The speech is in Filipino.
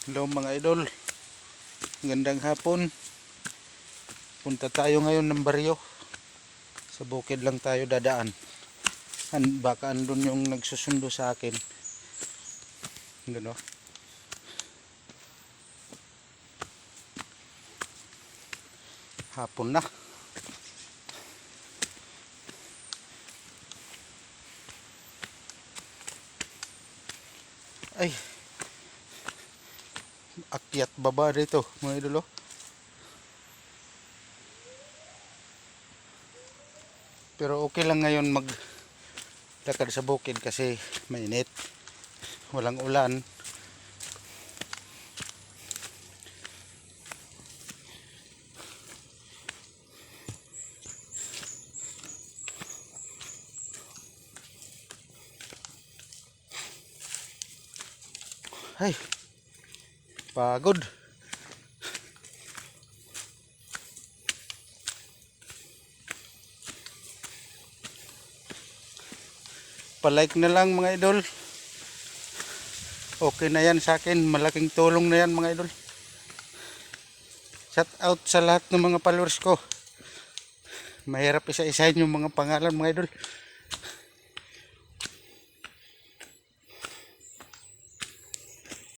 Hello mga idol, gandang hapon. Punta tayo ngayon ng baryo. Sa bukid lang tayo dadaan. Baka andun yung nagsusundo sa akin. Gano. Hapon na. Ay, akyat baba dito mga idol. Pero okay lang ngayon maglakad sa bukid kasi mainit, walang ulan. Ay, pagod. Palike na lang mga idol. Okay na yan sa akin. Malaking tulong na yan mga idol. Shout out sa lahat ng mga followers ko. Mahirap isa-isahin yung mga pangalan mga idol.